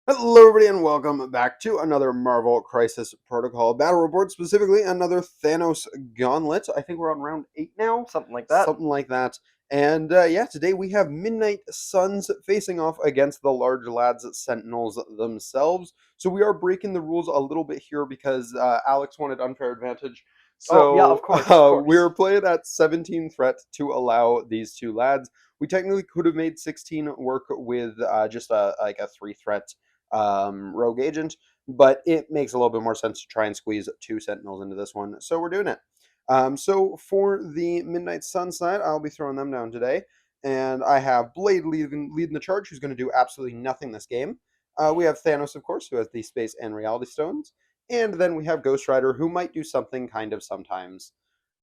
Hello, everybody, and welcome back to another Marvel Crisis Protocol battle report, specifically another Thanos Gauntlet. I think we're on round 8 now. Something like that. Something like that. And yeah, today we have Midnight Suns facing off against the large lads Sentinels themselves. So we are breaking the rules a little bit here because Alex wanted unfair advantage. Oh, yeah, So of course, of course. we're playing at 17 threat to allow these two lads. We technically could have made 16 work with just like a 3 threat rogue agent, but it makes a little bit more sense to try and squeeze 2 Sentinels into this one, so we're doing it. So for the Midnight Sun side, I'll be throwing them down today, and I have Blade leading the charge, who's going to do absolutely nothing this game. We have Thanos, of course, who has the Space and Reality Stones, and then we have Ghost Rider, who might do something kind of sometimes.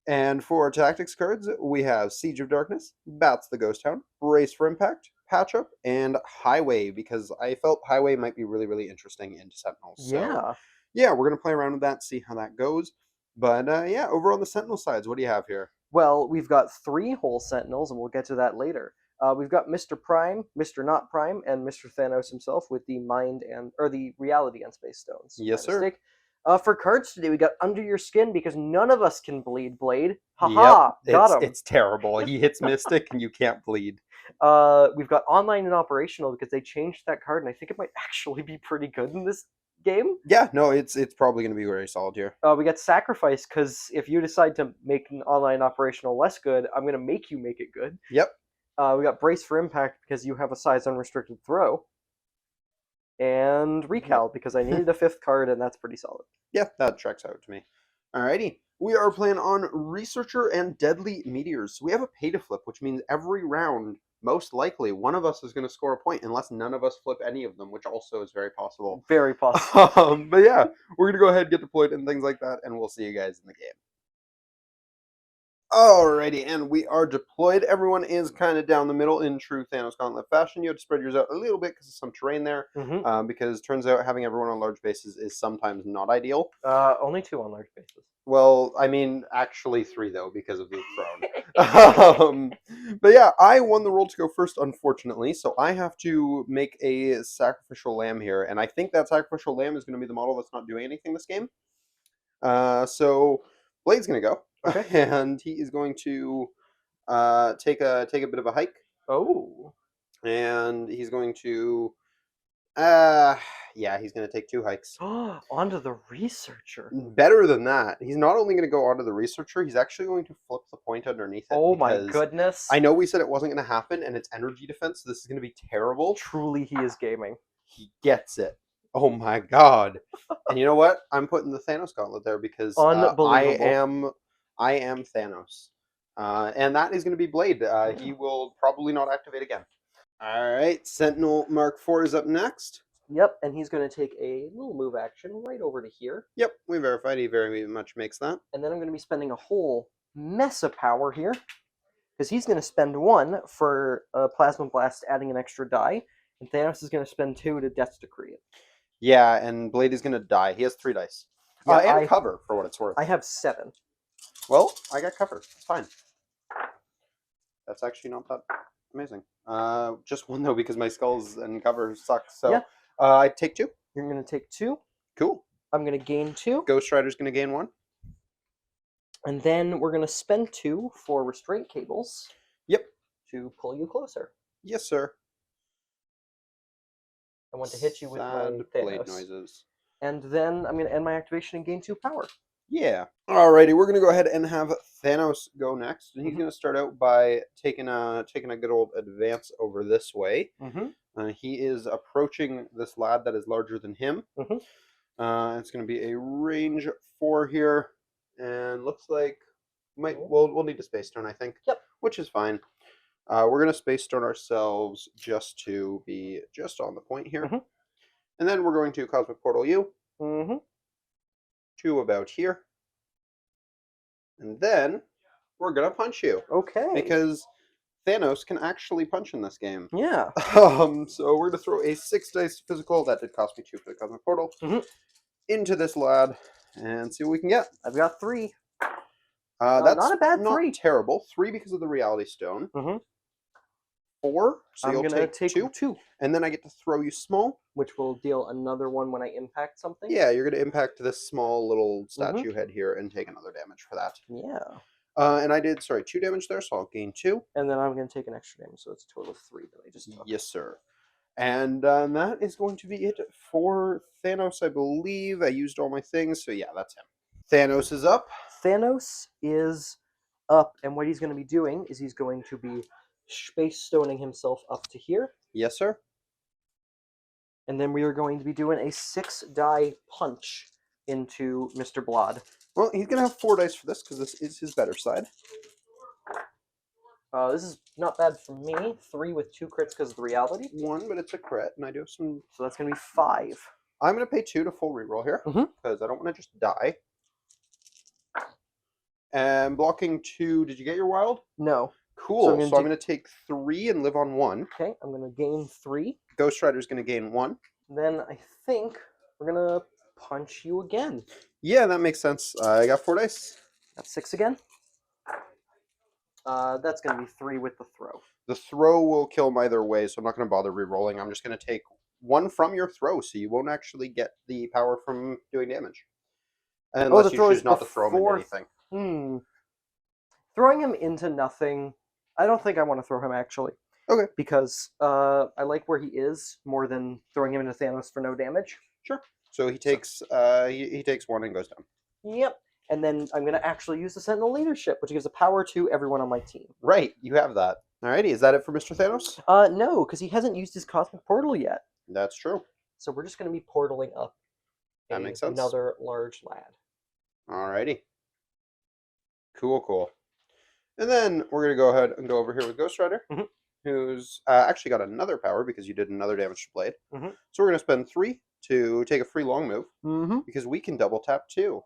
And for our tactics cards, we have Siege of Darkness, Bats the Ghost Hound, Brace for Impact, Patch Up, and Highway, because I felt Highway might be really, really interesting into Sentinels. So, Yeah. yeah, we're going to play around with that, see how that goes. But yeah, over on the Sentinel sides, what do you have here? Well, we've got 3 whole Sentinels, and we'll get to that later. We've got Mr. Prime, Mr. Not Prime, and Mr. Thanos himself with the the Reality and Space Stones. Yes, My sir. mistake. For cards today, we got Under Your Skin because none of us can bleed Blade. Yep, Haha, got him. it's terrible. He hits Mystic and you can't bleed. We've got Online and Operational because they changed that card, and I think it might actually be pretty good in this game. Yeah, no, it's probably going to be very solid here. We got Sacrifice because if you decide to make an Online Operational less good, I'm going to make you make it good. Yep. We got Brace for Impact because you have a size unrestricted throw. And Recal because I needed a 5th card, and that's pretty solid. Yeah, that checks out to me. Alrighty. We are playing on Researcher and Deadly Meteors. So we have a pay to flip, which means every round, most likely, one of us is going to score a point unless none of us flip any of them, which also is very possible. Very possible. But yeah, we're going to go ahead and get deployed and things like that, and we'll see you guys in the game. Alrighty, and we are deployed. Everyone is kind of down the middle in true Thanos Gauntlet fashion. You have to spread yours out a little bit because of some terrain there, because it turns out having everyone on large bases is sometimes not ideal. Only 2 on large bases. Well, I mean, actually 3, though, because of the throne. But yeah, I won the roll to go first, unfortunately, so I have to make a sacrificial lamb here, and I think that sacrificial lamb is going to be the model that's not doing anything this game. So Blade's going to go. Okay. And he is going to take a bit of a hike. Oh. And he's going to yeah, he's going to take 2 hikes. Onto the Researcher. Better than that, he's not only going to go onto the Researcher, he's actually going to flip the point underneath it. Oh my goodness. I know we said it wasn't going to happen, and it's energy defense, so this is going to be terrible. Truly, he is gaming. He gets it. Oh my god. And you know what? I'm putting the Thanos Gauntlet there because I am Thanos. And that is going to be Blade. He will probably not activate again. Alright, Sentinel Mark IV is up next. Yep, and he's going to take a little move action right over to here. Yep, we verified. He very much makes that. And then I'm going to be spending a whole mess of power here. Because he's going to spend 1 for a Plasma Blast, adding an extra die. And Thanos is going to spend 2 to Death's Decree it. Yeah, and Blade is going to die. He has 3 dice. Yeah, and cover, for what it's worth. I have 7. Well, I got cover. It's fine. That's actually not that amazing. Just 1, though, because my skulls and cover suck. So yeah. I take 2. You're going to take 2. Cool. I'm going to gain 2. Ghost Rider's going to gain 1. And then we're going to spend 2 for Restraint Cables. Yep. To pull you closer. Yes, sir. I want to hit you with my Thanos. Blade noises. And then I'm going to end my activation and gain 2 power. Yeah. Alrighty, we're going to go ahead and have Thanos go next. And he's going to start out by taking a good old advance over this way. He is approaching this lad that is larger than him. It's going to be a range 4 here. And looks like we'll need a Space Stone, I think. Yep. Which is fine. We're going to Space Stone ourselves just to be just on the point here. And then we're going to Cosmic Portal you. To about here. And then we're going to punch you. Okay. Because Thanos can actually punch in this game. Yeah. So we're going to throw a 6 dice physical. That did cost me 2 for the Cosmic Portal. Into this lad and see what we can get. I've got 3. That's not a bad not 3. Terrible. 3 because of the Reality Stone. 4, so I'm you'll gonna take take 2, two, and then I get to throw you small. which will deal another one when I impact something. Yeah, you're going to impact this small little Mhm. statue head here and take another damage for that. Yeah. And I did, sorry, 2 damage there, so I'll gain 2. And then I'm gonna take an extra damage, so it's a total of 3 that I just took. Yes, sir. And that is going to be it for Thanos, I believe. I used all my things, so yeah, that's him. Thanos is up. Thanos is up, and what he's going to be doing is he's going to be space stoning himself up to here, Yes, sir. and then we are going to be doing a 6-die punch into Mr. Blod. Well, he's going to have 4 dice for this because this is his better side. This is not bad for me. 3 with 2 crits because of the reality. 1, but it's a crit, and I do have some. So that's going to be 5. I'm going to pay 2 to full reroll here because I don't want to just die. And blocking 2, did you get your wild? No. Cool. So I'm going to take 3 and live on 1. Okay, I'm going to gain 3. Ghost Rider's going to gain 1. Then I think we're going to punch you again. Yeah, that makes sense. I got 4 dice. That's 6 again. That's going to be 3 with the throw. The throw will kill him either way, so I'm not going to bother re-rolling. I'm just going to take 1 from your throw, so you won't actually get the power from doing damage. Unless you choose not to throw him into anything. Throwing him into nothing, I don't think I want to throw him, actually. Okay. Because I like where he is more than throwing him into Thanos for no damage. Sure. So he takes he takes 1 and goes down. Yep. And then I'm going to actually use the Sentinel leadership, which gives a power to everyone on my team. Right, you have that. Alrighty, is that it for Mr. Thanos? No, because he hasn't used his Cosmic Portal yet. That's true. So we're just going to be portaling up That makes sense. Another large lad. Alrighty. Cool. And then we're going to go ahead and go over here with Ghost Rider, who's actually got another power because you did another damage to Blade. So we're going to spend 3 to take a free long move because we can double tap too.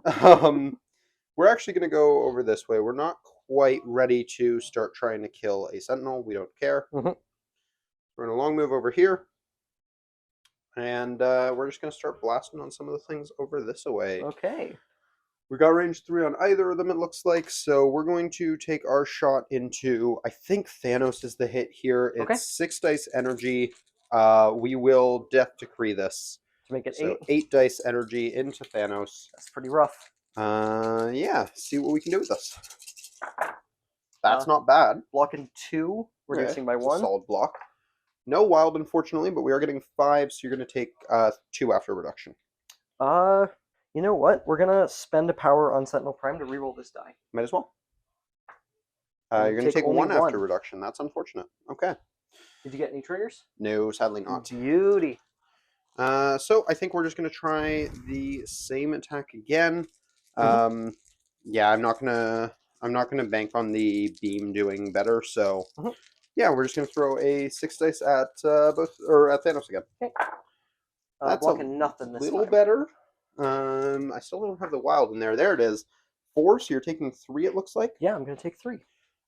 We're actually going to go over this way. We're not quite ready to start trying to kill a Sentinel. We don't care. We're going to long move over here. And we're just going to start blasting on some of the things over this way. Okay. We got range 3 on either of them, it looks like. So we're going to take our shot into, I think Thanos is the hit here. It's 6 dice energy. We will Death Decree this. To make it 8. So 8 dice energy into Thanos. That's pretty rough. Yeah, see what we can do with this. That's not bad. Blocking 2, reducing by 1. Solid block. No wild, unfortunately, but we are getting 5, so you're going to take 2 after reduction. You know what? We're going to spend a power on Sentinel Prime to reroll this die. Might as well. You're going to take 1 after reduction. That's unfortunate. Okay. Did you get any triggers? No, sadly not. Beauty. So I think we're just going to try the same attack again. Yeah, I'm not gonna bank on the beam doing better. So yeah, we're just gonna throw a 6 dice at at Thanos again. Okay. That's blocking nothing this little time. better. I still don't have the wild in there. There it is. 4. So you're taking 3. It looks like. Yeah, I'm gonna take 3.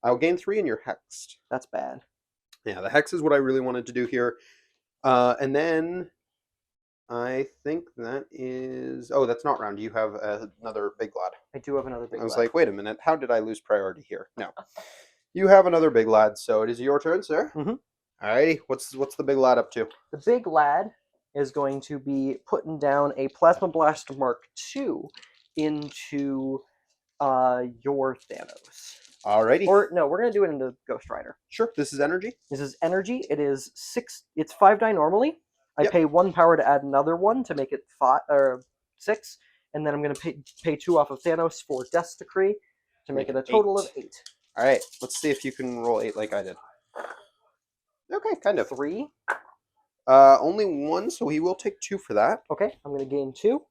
I'll gain 3, and you're hexed. That's bad. Yeah, the hex is what I really wanted to do here. And then I think that is... Oh, that's not round. You have another big lad. I do have another big lad. I was like, wait a minute. How did I lose priority here? No. You have another big lad, so it is your turn, sir. Alrighty. What's the big lad up to? The big lad is going to be putting down a Plasma Blast Mark II into your Thanos. Alrighty. Or no, we're gonna do it into Ghost Rider. Sure. This is energy. This is energy. It is 6. It's 5 die normally. I pay 1 power to add another 1 to make it 5 or 6, and then I'm gonna pay 2 off of Thanos for Death Decree to make it a total of 8. All right. Let's see if you can roll 8 like I did. Okay, kind of. 3. Only 1, so he will take 2 for that. Okay, I'm gonna gain 2.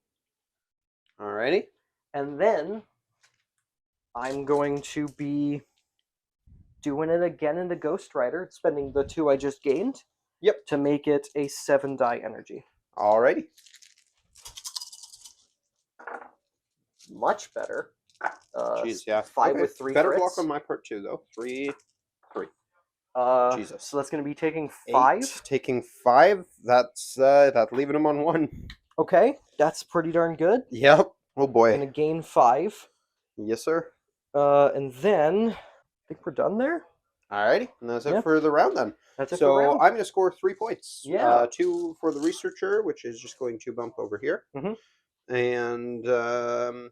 Alrighty. And then I'm going to be doing it again into Ghost Rider, spending the 2 I just gained. Yep. To make it a 7 die energy. Alrighty. Much better. Jeez, yeah. 5 with 3 better crits. block on my part too, though. 3. Jesus. So that's going to be taking 5. 8, taking 5. That's leaving him on 1. Okay, that's pretty darn good. Yep. Oh boy. I'm going to gain 5. Yes, sir. And then I think we're done there. Alrighty, and that's it Yeah, for the round then. that's it for the So round. I'm going to score 3 points. Yeah. 2 for the researcher, which is just going to bump over here, Mhm. and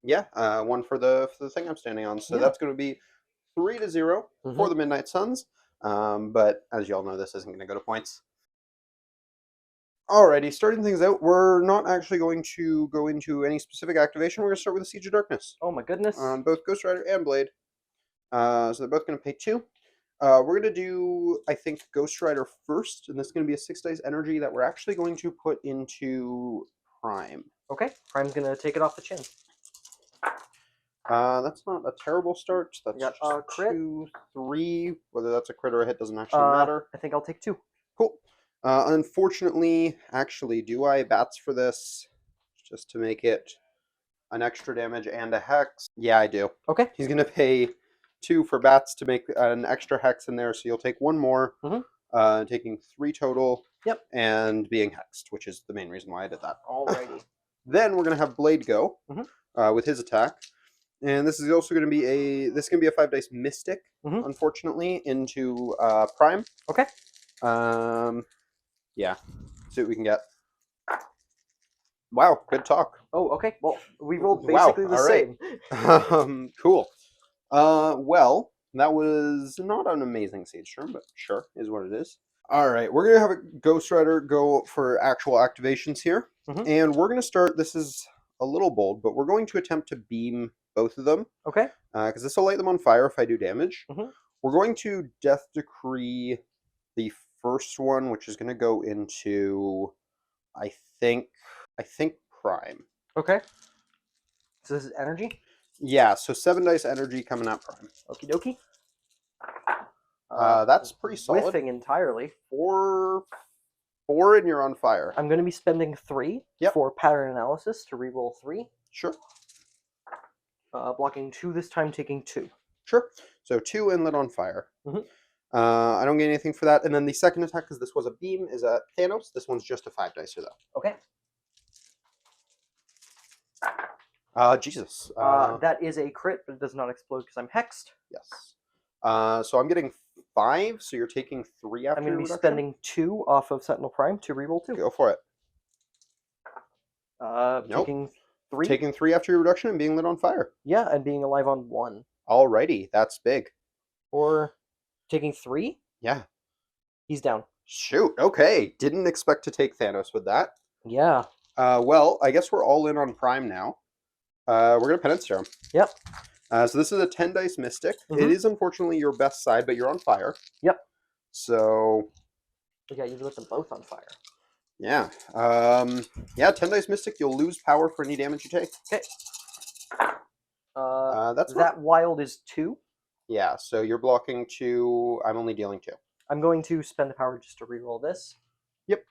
yeah, 1 for the thing I'm standing on. So Yeah. that's going to be 3-0 for Mhm. the Midnight Suns. But as you all know, this isn't going to go to points. Alrighty, starting things out, we're not actually going to go into any specific activation. We're going to start with the Siege of Darkness Oh my goodness. on both Ghost Rider and Blade. So they're both going to pay 2. We're going to do, I think, Ghost Rider first, and this is going to be a 6 dice energy that we're actually going to put into Prime. Okay, Prime's gonna take it off the chin. That's not a terrible start. That's got just a crit. 2, 3. Whether that's a crit or a hit doesn't actually matter. I think I'll take 2. Cool. Unfortunately, actually, do I bats for this just to make it an extra damage and a hex? Yeah, I do. Okay. He's going to pay 2 for bats to make an extra hex in there, so you'll take 1 more, taking 3 total. Yep. And being hexed, which is the main reason why I did that. Alrighty. Then we're going to have Blade go with his attack. And this is also going to be a 5 dice Mystic, unfortunately, into Prime. Okay. Yeah. See what we can get. Wow, good talk. Oh, okay. Well, we rolled basically the same. Cool. Well, that was not an amazing siege turn, but sure, is what it is. All right, we're going to have a Ghost Rider go for actual activations here. And we're going to start, this is a little bold, but we're going to attempt to beam both of them. Okay. Because this will light them on fire if I do damage. We're going to Death Decree the first one, which is going to go into, I think Prime. Okay. So this is energy? Yeah, so 7 dice energy coming out Prime. Okie dokie. That's pretty solid. Whiffing entirely. 4 and you're on fire. I'm going to be spending 3 for pattern analysis to reroll 3. Sure. Blocking 2 this time, taking 2. Sure. So 2 and lit on fire. I don't get anything for that. And then the second attack, because this was a beam, is at Thanos. This one's just a 5 dicer, though. Okay. Jesus. That is a crit, but it does not explode because I'm hexed. Yes. So I'm getting 5, so you're taking 3 after I'm going to be reduction? spending 2 off of Sentinel Prime to reroll 2. Go for it. Nope. Taking 3. Taking 3 after your reduction and being lit on fire. Yeah, and being alive on 1. Alrighty, that's big. Or taking 3? Yeah. He's down. Shoot, okay. Didn't expect to take Thanos with that. Yeah. Well, I guess we're all in on Prime now. We're going to Penance Serum. Yep. So this is a 10 dice Mystic. It is unfortunately your best side, but you're on fire. Yep. So... Yeah, you lit them both on fire. Yeah. Yeah, 10 dice Mystic, you'll lose power for any damage you take. Okay. That's that wild is 2. Yeah, so you're blocking 2. I'm only dealing 2. I'm going to spend the power just to reroll this. Yep.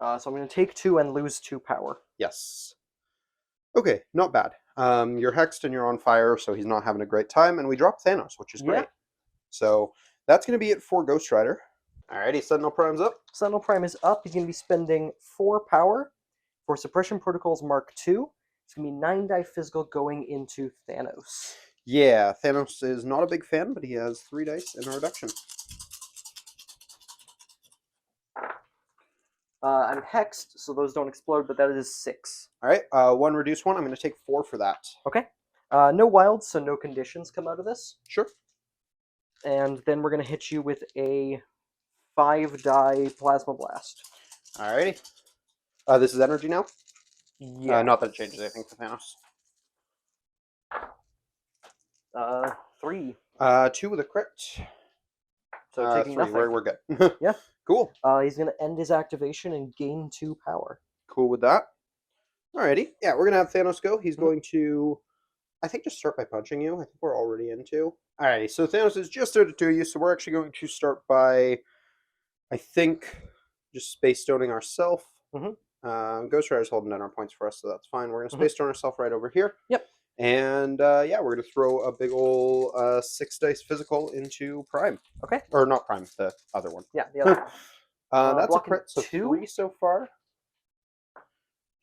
So I'm going to take 2 and lose 2 power. Yes. Okay, not bad. You're hexed and you're on fire, so he's not having a great time, and we drop Thanos, which is great. So that's going to be it for Ghost Rider. Alrighty, Sentinel Prime's up. Sentinel Prime is up. He's going to be spending 4 power for Suppression Protocols Mark II. It's going to be 9 die physical going into Thanos. Yeah, Thanos is not a big fan, but he has 3 dice and a reduction. I'm hexed, so those don't explode, but that is 6. Alright, 1 reduce 1. I'm going to take 4 for that. Okay. No wilds, so no conditions come out of this. Sure. And then we're going to hit you with a 5 die Plasma Blast. Alrighty. This is energy now? Yeah. Not that it changes anything for Thanos. 3. 2 with a crit. So taking 3. nothing. We're good. Yeah. Cool. He's going to end his activation and gain 2 power. Cool with that. Alrighty. Yeah, we're going to have Thanos go. He's going to, I think, just start by punching you. I think we're already into. Alrighty, so Thanos is just started to you, so we're actually going to start by, I think, just Space Stoning ourselves. Ghost Rider's holding down our points for us, so that's fine. We're going to Space Stone ourselves right over here. Yep. And yeah, we're going to throw a big ol' 6 dice physical into Prime. Okay. Or not Prime, the other one. Yeah, the other one. That's a crit, so 2? 3 so far.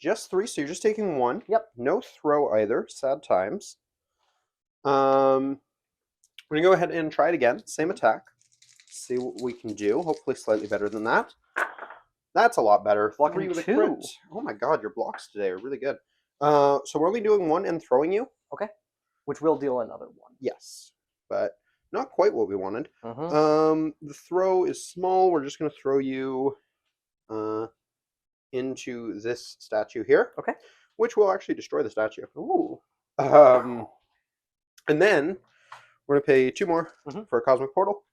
Just 3, so you're just taking 1. Yep. No throw either. Sad times. We're going to go ahead and try it again. Same attack. See what we can do. Hopefully slightly better than that. That's a lot better. Blocking 3 with a 2. crit. Oh my god, your blocks today are really good. So we're only doing 1 and throwing you? Okay. Which will deal another 1. Yes. But not quite what we wanted. Mhm. The throw is small. We're just going to throw you into this statue here. Okay. Which will actually destroy the statue. Ooh. And then we're going to pay 2 more for a cosmic portal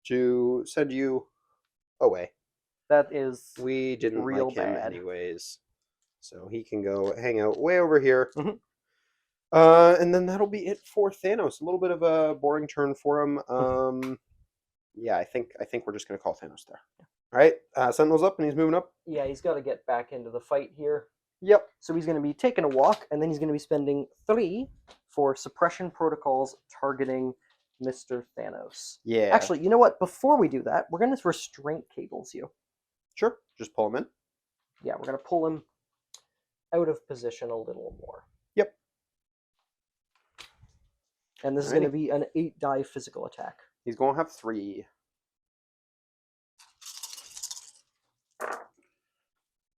to send you away. That is We didn't real like him bad. anyways. So he can go hang out way over here. Mhm. And then that'll be it for Thanos. A little bit of a boring turn for him. Yeah, I think we're just going to call Thanos there. All right, Sentinel's up and he's moving up. Yeah, he's got to get back into the fight here. Yep. So he's going to be taking a walk, and then he's going to be spending 3 for suppression protocols targeting Mr. Thanos. Yeah. Actually, you know what? Before we do that, we're going to restraint cables you. Sure. Just pull him in. Yeah, we're going to pull him out of position a little more. Yep. And this is going to be an 8-die physical attack. He's going to have 3.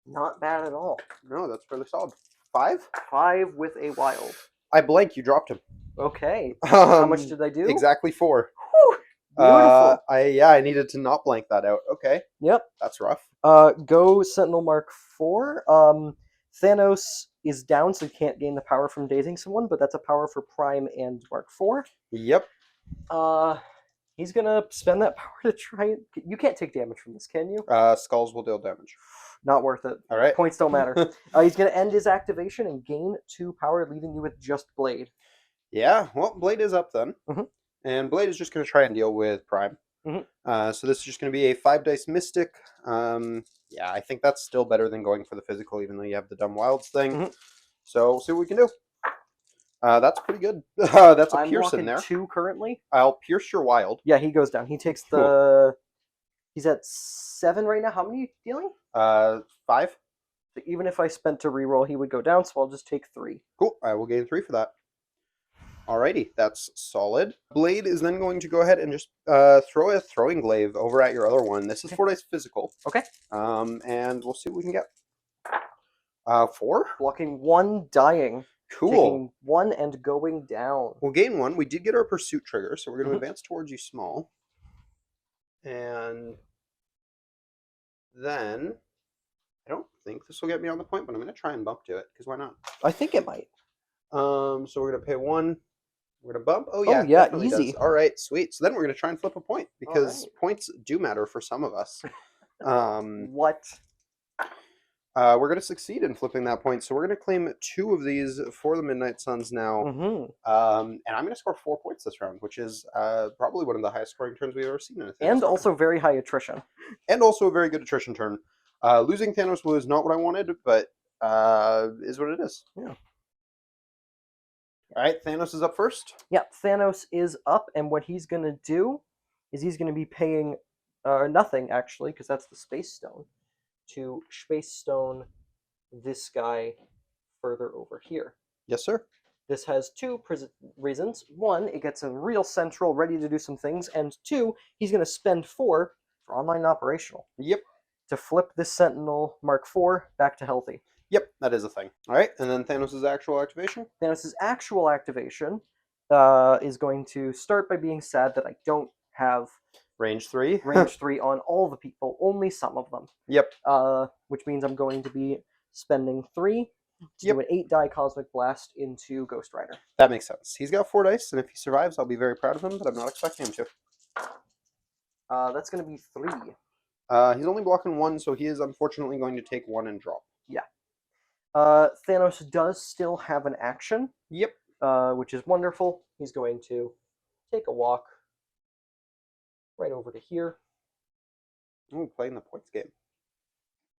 Not bad at all. No, that's fairly solid. 5? 5 with a wild. I blank. You dropped him. Okay. How much did I do? Exactly 4. Whew, beautiful. I needed to not blank that out. Okay. Yep. That's rough. Go Sentinel Mark IV. Thanos is down, so he can't gain the power from dazing someone, but that's a power for Prime and Mark IV. Yep. He's gonna spend that power to try. You can't take damage from this, can you? Skulls will deal damage. Not worth it. All right. Points don't matter. He's gonna end his activation and gain 2 power, leaving you with just Blade. Yeah. Well, Blade is up then, and Blade is just going to try and deal with Prime. So this is just going to be a 5 dice Mystic. Yeah, I think that's still better than going for the physical, even though you have the dumb wilds thing. So we'll see what we can do. That's pretty good. That's a Pierce in there. 2 currently. I'll pierce your wild. Yeah, he goes down. He takes the. He's at 7 right now. How many are you dealing? 5. So even if I spent to reroll, he would go down. So I'll just take 3. Cool. I will gain 3 for that. Alrighty, that's solid. Blade is then going to go ahead and just throw a throwing glaive over at your other one. This is 4 dice physical. Okay. And we'll see what we can get. 4? Blocking 1, dying. Cool. Taking 1 and going down. We'll gain 1. We did get our pursuit trigger, so we're going to advance towards you small. And then I don't think this will get me on the point, but I'm going to try and bump to it, because why not? I think it might. So we're going to pay 1. We're going to bump. Oh, yeah, easy. Does. All right, sweet. So then we're going to try and flip a point, because points do matter for some of us. What? We're going to succeed in flipping that point. So we're going to claim 2 of these for the Midnight Suns now. And I'm going to score 4 points this round, which is probably one of the highest scoring turns we've ever seen in a Thanos And also very high attrition. And also a very good attrition turn. Losing Thanos was not what I wanted, but is what it is. Yeah. All right, Thanos is up first. Yeah, Thanos is up, and what he's going to do is he's going to be paying nothing, actually, because that's the Space Stone, to Space Stone this guy further over here. Yes, sir. This has 2 reasons. 1, it gets a real central, ready to do some things, and 2, he's going to spend 4 for online and operational. Yep. To flip this Sentinel Mark IV back to healthy. Yep, that is a thing. All right, and then Thanos' actual activation? Thanos' actual activation is going to start by being sad that I don't have range 3 range 3 on all the people, only some of them. Yep. Which means I'm going to be spending 3 to do an 8-die Cosmic Blast into Ghost Rider. That makes sense. He's got 4 dice, and if he survives, I'll be very proud of him, but I'm not expecting him to. That's going to be 3. He's only blocking 1, so he is unfortunately going to take 1 and drop. Yeah. Thanos does still have an action. Yep. Which is wonderful. He's going to take a walk right over to here. Ooh, playing the points game.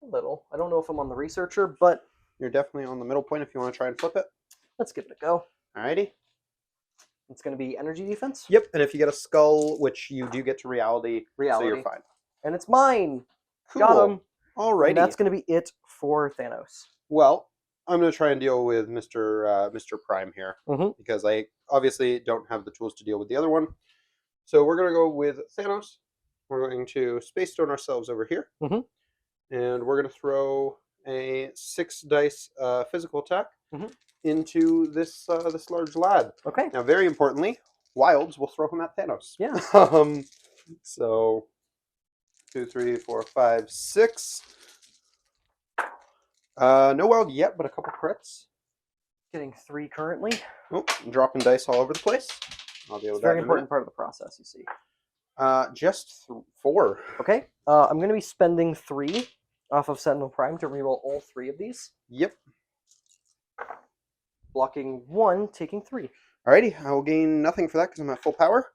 A little. I don't know if I'm on the researcher, but you're definitely on the middle point if you want to try and flip it. Let's give it a go. Alrighty. It's going to be energy defense. Yep, and if you get a skull, which you do get to reality, so you're fine. And it's mine. Cool. Got him. Alrighty. And that's going to be it for Thanos. Well, I'm going to try and deal with Mr. Prime here because I obviously don't have the tools to deal with the other one. So we're going to go with Thanos. We're going to Space Stone ourselves over here. And we're going to throw a 6 dice physical attack into this this large lad. Okay. Now, very importantly, wilds will throw him at Thanos. Yeah. So 2, 3, 4, 5, 6. No wild yet, but a couple crits. Getting 3 currently. Oh, dropping dice all over the place. I'll deal with that. Very important part of the process, you see. Just 4. Okay. I'm going to be spending 3 off of Sentinel Prime to reroll all 3 of these. Yep. Blocking 1, taking 3. Alrighty, I will gain nothing for that because I'm at full power.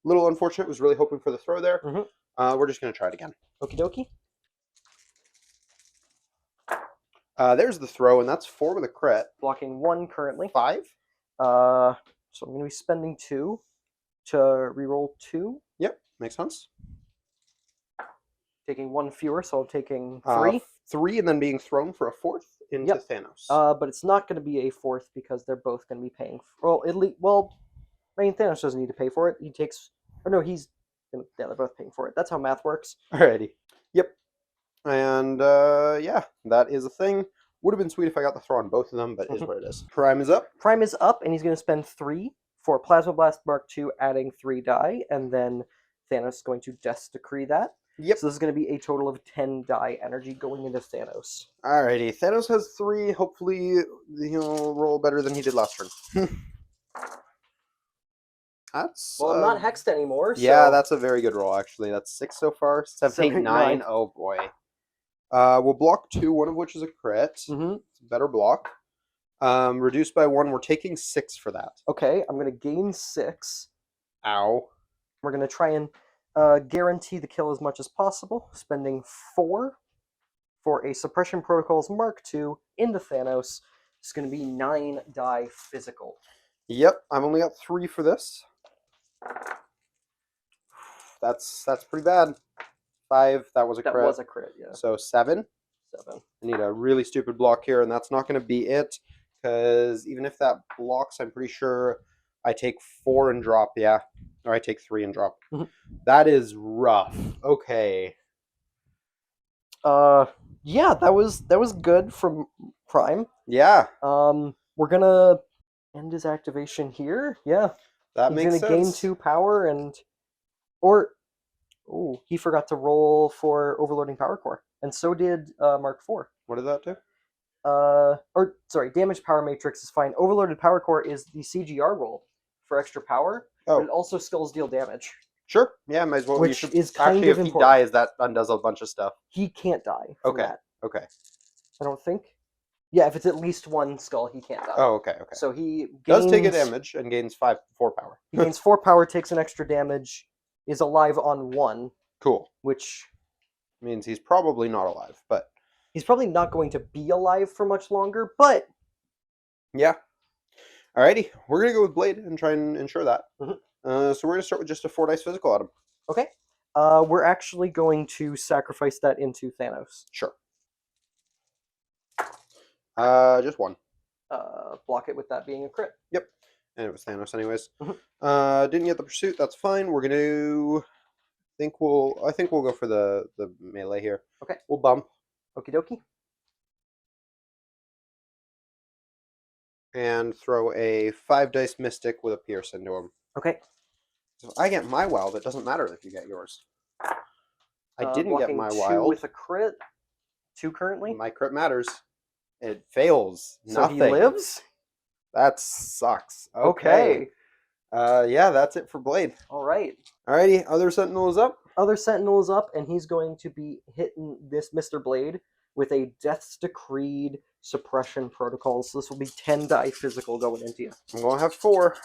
A little unfortunate. Was really hoping for the throw there. We're just going to try it again. Okie dokie. There's the throw, and that's 4 with a crit. Blocking 1 currently. 5. So I'm going to be spending 2 to reroll 2. Yep, makes sense. Taking 1 fewer, so I'm taking 3. 3, and then being thrown for a 4th into Thanos. But it's not going to be a 4th because they're both going to be paying. Thanos doesn't need to pay for it. He takes, or no, they're both paying for it. That's how math works. Alrighty. Yep. And yeah, that is a thing. Would have been sweet if I got the throw on both of them, but it is what it is. Prime is up. Prime is up, and he's going to spend 3 for Plasma Blast Mark II, adding 3 die, and then Thanos is going to Death Decree that. Yep. So this is going to be a total of 10 die energy going into Thanos. Alrighty. Thanos has 3. Hopefully he'll roll better than he did last turn. That's well, I'm not hexed anymore. So... Yeah, that's a very good roll, actually. That's 6 so far. 7, 8, 9. Oh, boy. We'll block 2, one of which is a crit. It's a better block. Reduced by 1. We're taking 6 for that. Okay, I'm going to gain 6. Ow. We're going to try and guarantee the kill as much as possible, spending 4 for a Suppression Protocols Mark II into Thanos. It's going to be 9 die physical. Yep, I've only got 3 for this. That's pretty bad. 5, that was a crit. That was a crit, yeah. So 7. 7. I need a really stupid block here, and that's not going to be it, because even if that blocks, I'm pretty sure I take 4 and drop, yeah. Or I take 3 and drop. That is rough. Okay. Yeah, that was good from Prime. Yeah. We're gonna end his activation here. Yeah. That makes sense. He's gonna gain 2 power he forgot to roll for Overloading Power Core. And so did Mark IV. What did that do? Damage Power Matrix is fine. Overloaded Power Core is the CGR roll for extra power. But it also skulls deal damage. Sure. Yeah, might as well. Which is kind of important. If he dies, that undoes a bunch of stuff. He can't die from that. Okay. I don't think. Yeah, if it's at least 1 skull, he can't die. Oh, okay. So he does take a damage and gains 4 power. He gains 4 power, takes an extra damage, is alive on 1. Cool. Which means he's probably not alive, but he's probably not going to be alive for much longer, but yeah. Alrighty, we're gonna go with Blade and try and ensure that. So we're gonna start with just a 4 dice physical at him. Okay. We're actually going to sacrifice that into Thanos. Sure. Just 1. Block it with that being a crit. Yep. And it was Thanos anyways. Didn't get the pursuit, that's fine. We're gonna I think we'll go for the melee here. Okay. We'll bump. Okie dokie. And throw a 5 dice mystic with a pierce into him. Okay. So if I get my wild, it doesn't matter if you get yours. I didn't get my 2 wild. with a crit. 2 currently. My crit matters. It fails. So Nothing. he lives? That sucks. Okay. Yeah, that's it for Blade. All right. Alrighty, other Sentinel is up. Other Sentinel is up, and he's going to be hitting this Mr. Blade with a Death's Decreed Suppression Protocol. So this will be 10 die physical going into you. I'm going to have 4.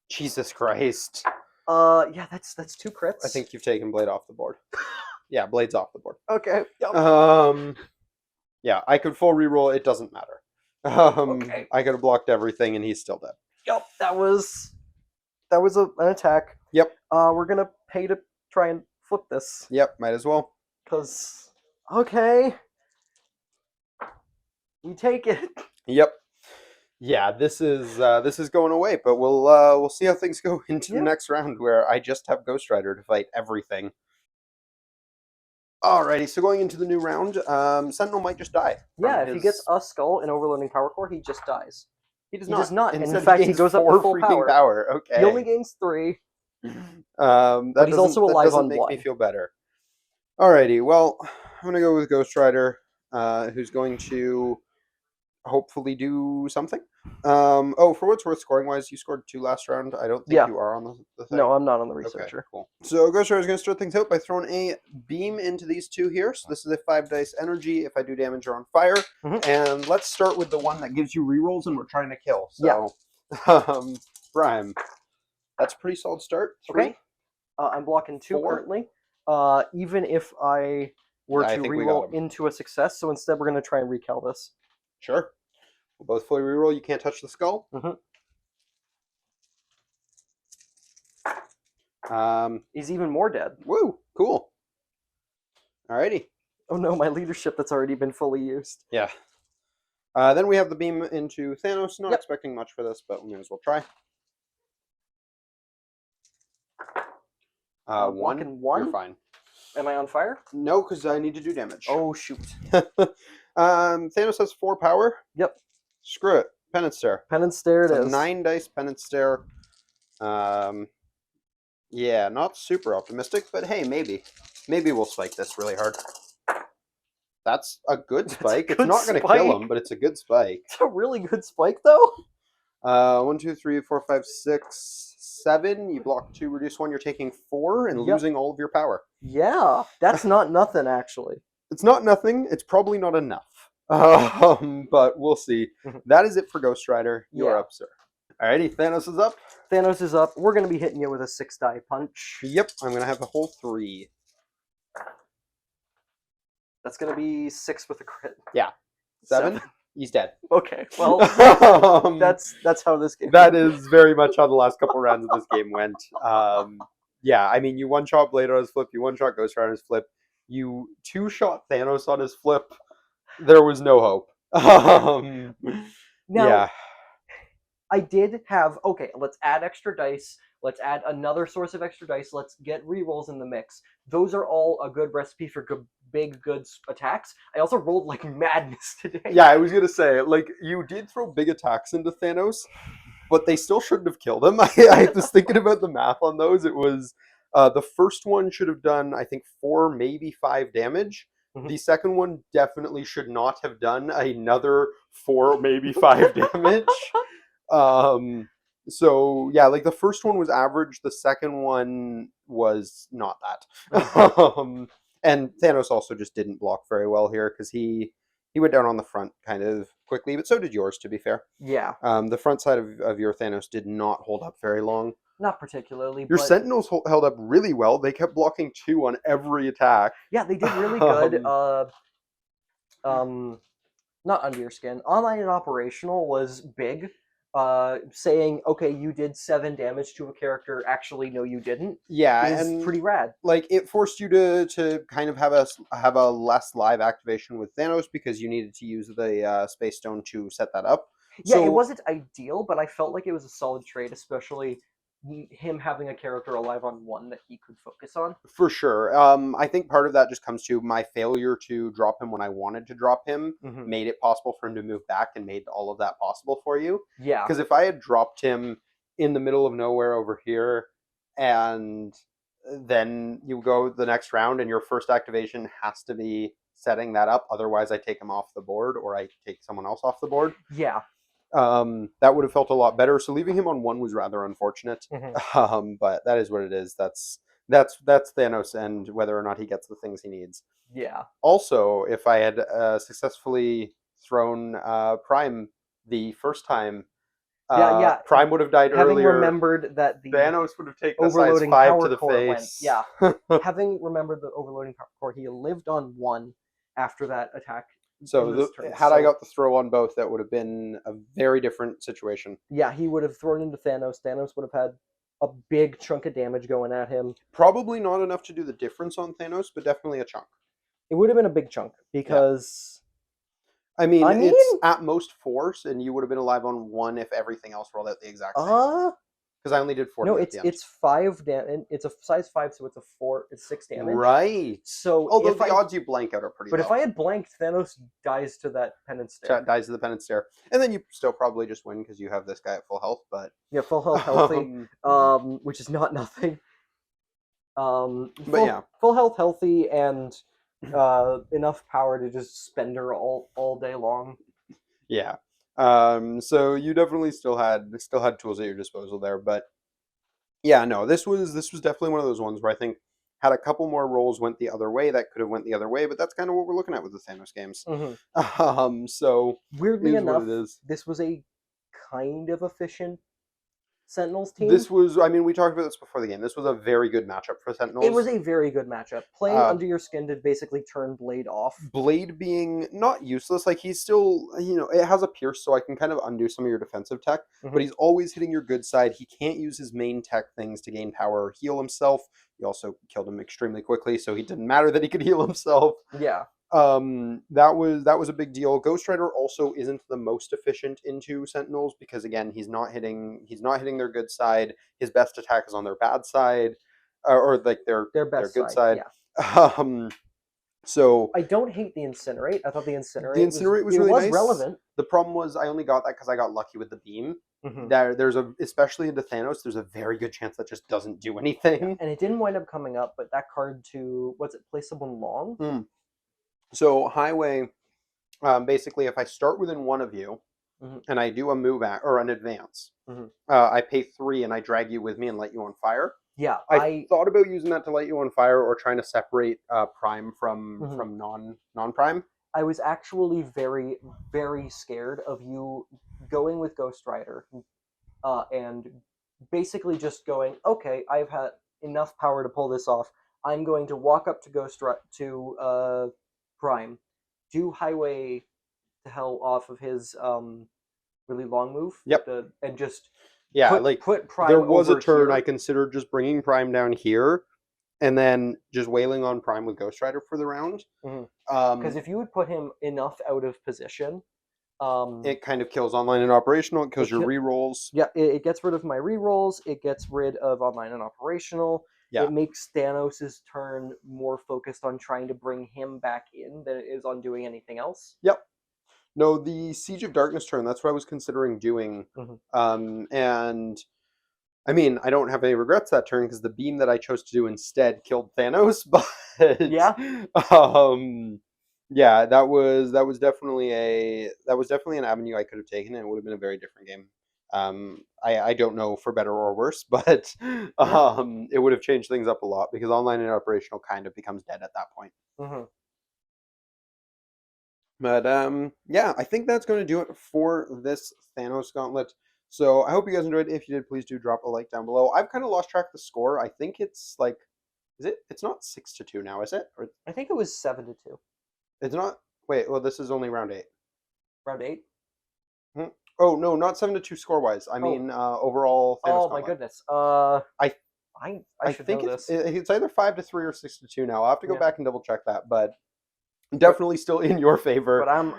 Jesus Christ. Yeah, that's 2 crits. I think you've taken Blade off the board. Yeah, Blade's off the board. Okay. Yep. Yeah, I could full reroll. It doesn't matter. Okay. I could have blocked everything, and he's still dead. Yep, that was an attack. Yep. We're gonna pay to try and flip this. Yep, might as well. Okay. We take it. Yep. Yeah, this is going away, but we'll see how things go into the Yeah. next round where I just have Ghost Rider to fight everything. Alrighty, so going into the new round, Sentinel might just die from Yeah, if he gets his. a skull and overloading power core, he just dies. He does He does not. not. And in Instead, he fact, he gains goes up to 4 full freaking power. power. He only Okay. gains 3, That but he's also alive doesn't on make me 1. feel better. Alrighty, well, I'm gonna go with Ghost Rider, who's going to hopefully do something. Oh, for what's worth, scoring wise, you scored 2 last round. I don't think Yeah. you are on the thing. No, I'm not on the Okay, researcher. cool. So Ghost Rider is going to start things out by throwing a beam into these 2 here. So this is a 5 dice energy. If I do damage, you're on fire. Mhm. And let's start with the one that gives you rerolls and we're trying to kill. Yeah. So, Prime. That's a pretty solid start. 3, Okay. I'm blocking 2 4. currently. Even if I were Yeah, I to think we got reroll him. into a success, so instead we're going to try and recal this. Sure. We'll both fully reroll. You can't touch the skull. Mhm. He's even more dead. Woo, cool. Alrighty. Oh no, my leadership that's already been fully used. Yeah. Then we have the beam into Thanos. Not Yep. expecting much for this, but we may as well try. Blocking 1. You're fine. Am I on fire? No, because I need to do damage. Oh shoot. Thanos has 4 power. Yep. Screw it. Penance Stare. Penance Stare it It's a is. 9 dice Penance Stare. Yeah, not super optimistic, but hey, maybe. Maybe we'll spike this really hard. That's a good spike. It's good not going to spike. kill him, but it's a good spike. It's a really good spike though. 1, 2, 3, 4, 5, 6, 7. You block 2, reduce 1. You're taking 4 and Yep. losing all of your power. Yeah, that's not nothing actually. It's not nothing. It's probably not enough. But we'll see. That is it for Ghost Rider. You're Yeah. up, sir. Alrighty, Thanos is up. Thanos is up. We're going to be hitting you with a 6 die punch. Yep, I'm going to have a whole 3. That's going to be 6 with a crit. Yeah. 7? He's dead. Okay, well, that's how this game That is very much how the last couple rounds of this game went. Yeah, I mean, you one-shot Blade on his flip, you one-shot Ghost Rider on his flip, you two-shot Thanos on his flip. There was no hope. Now, yeah. I did have, okay, let's add extra dice. Let's add another source of extra dice. Let's get rerolls in the mix. Those are all a good recipe for good, big, good attacks. I also rolled like madness today. Yeah, I was going to say, like, you did throw big attacks into Thanos, but they still shouldn't have killed him. I was thinking about the math on those. It was, the first one should have done, I think, 4, maybe 5 damage. Mhm. The second one definitely should not have done another 4, maybe 5 damage. So yeah, like the first one was average, the second one was not that. And Thanos also just didn't block very well here because he went down on the front kind of quickly, but so did yours, to be fair. Yeah. The front side of your Thanos did not hold up very long. Not particularly. Your but Sentinels held up really well. They kept blocking 2 on every attack. yeah, they did really good. Not under your skin. Online and operational was big. Saying, okay, you did 7 damage to a character. Actually, no, you didn't. Yeah, Is and pretty rad. like it forced you to kind of have a less live activation with Thanos because you needed to use the Space Stone to set that up. Yeah, So, it wasn't ideal, but I felt like it was a solid trade, especially him having a character alive on 1 that he could focus on. for sure. I think part of that just comes to my failure to drop him when I wanted to drop him made it possible for him to move back and made all of that possible for you. Yeah. Because if I had dropped him in the middle of nowhere over here and then you go the next round and your first activation has to be setting that up, otherwise I take him off the board or I take someone else off the board. Yeah. That would have felt a lot better. So leaving him on 1 was rather unfortunate. But that is what it is. That's Thanos and whether or not he gets the things he needs. Yeah. Also, if I had successfully thrown Prime the first time, yeah. Prime would have died Having earlier. remembered that the Thanos would have taken a size overloading 5 power to the core face. went. Yeah. Having remembered the overloading power core, he lived on 1 after that attack. So had I got the throw on both, that would have been a very different situation. Yeah, he would have thrown into Thanos. Thanos would have had a big chunk of damage going at him. Probably not enough to do the difference on Thanos, but definitely a chunk. It would have been a big chunk because I mean, I it's mean, at most 4, and you would have been alive on 1 if everything else rolled out the exact same. uh, Because I only did 40 no, at the end. it's 5 damage. It's a size 5, so it's a 4. It's 6 damage. Right. So Although if the I, odds you blank out are pretty but if low. I had blanked, Thanos dies to that penance stare. Dies to the penance stare. And then you still probably just win because you have this guy at full health, but Yeah, full health, healthy, um, which is not nothing. but yeah. Full health, healthy, and enough power to just spend her all day long. Yeah. So you definitely still had tools at your disposal there, but yeah, no, this was definitely one of those ones where I think had a couple more rolls went the other way, that could have went the other way, but that's kind of what we're looking at with the Thanos games. Hmm. So it Weirdly is what enough, it is. this was a kind of efficient Sentinels team. This was, I mean, we talked about this before the game. This was a very good matchup for It was Sentinels. a very good matchup. Playing Uh, under your skin to basically turn Blade off. Blade being not useless, like he's still, it has a pierce, so I can kind of undo some of your defensive tech, but Hmm. he's always hitting your good side. He can't use his main tech things to gain power or heal himself. You also killed him extremely quickly, so he didn't matter that he could heal himself. Yeah, That was a big deal. Ghost Rider also isn't the most efficient into Sentinels because again, he's not hitting their good side. His best attack is on their bad side, or like their their best good side. side. Yeah, Um, so I don't hate the Incinerate. I thought the the Incinerate was Incinerate was it really was nice. relevant. The problem was I only got that because I got lucky with the beam. Hmm. There's especially into Thanos, there's a very good chance that just doesn't do Yeah, anything. and it didn't wind up coming up, but that card to what's it? Play someone long. Mm. So Highway, basically, if I start within one of you Hmm. and I do a move or an advance, Hmm. I pay 3 and I drag you with me and light you on fire. Yeah, I thought about using that to light you on fire or trying to separate Prime from Mhm. non Prime. I was actually very, very scared of you going with Ghost Rider, and basically just going, okay, I've had enough power to pull this off. I'm going to walk up to Prime, do Highway to Hell off of his really long move, Yep. and just Yeah, put like put there Prime was a over turn I here. considered just bringing Prime down here and then just wailing on Prime with Ghost Rider for the round. Because if you would put him enough out of position, um, It kind of kills online and operational. It kills it your ki- rerolls. yeah, it gets rid of my rerolls. It gets rid of online and operational. Yeah. It makes Thanos' turn more focused on trying to bring him back in than it is on doing anything else. Yep. No, the Siege of Darkness turn, that's what I was considering doing. Hmm. And I mean, I don't have any regrets that turn because the beam that I chose to do instead killed Thanos, Yeah, but yeah, that was definitely an avenue I could have taken and it would have been a very different game. I don't know for better or worse, but yeah. it would have changed things up a lot because online and operational kind of becomes dead at that point. Hmm. But yeah, I think that's going to do it for this Thanos Gauntlet. So I hope you guys enjoyed. If you did, please do drop a like down below. I've kind of lost track of the score. I think it's like, is it? It's not 6-2 now, is it? Or I think it was 7-2. it's not. Wait, well, this is only round 8. Round 8. Hmm. Oh no, not 7-2 score wise. I Oh, mean overall Thanos oh my Gauntlet. goodness. I I I should think know it's this. it's either 5-3 or 6-2 now. I'll have to go Yeah, back and double check that, but but definitely still in your favor. but I'm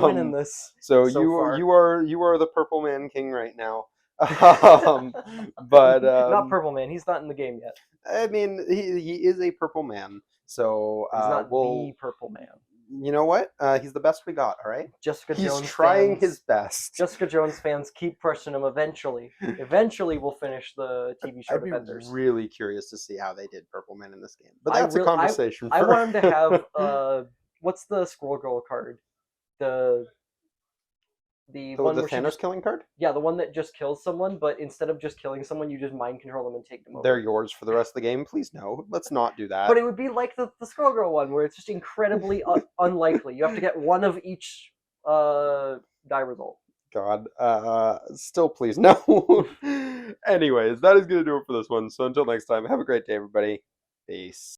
winning Um, this so so you far. you are you are the Purple Man King right now. Um, but Not Purple Man. He's not in the game yet. I mean he is a Purple Man. So But he's not we'll the Purple Man. you know what? He's the best we got. All right. Jessica He's Jones trying fans. his best. Jessica Jones fans keep pushing him. Eventually, we'll finish the TV show I'd be Defenders. really curious to see how they did Purple Man in this game. But I that's a really, conversation I for. want him to have what's the Squirrel Girl card? The one The where she Thanos just killing card. yeah, the one that just kills someone, but instead of just killing someone, you just mind control them and take them They're over. yours for the rest of the game. Please no. Let's not do that. But it would be like the Squirrel Girl one, where it's just incredibly unlikely. You have to get one of each die result. God. Still please no. Anyways, that is gonna do it for this one. So until next time, have a great day, everybody. Peace.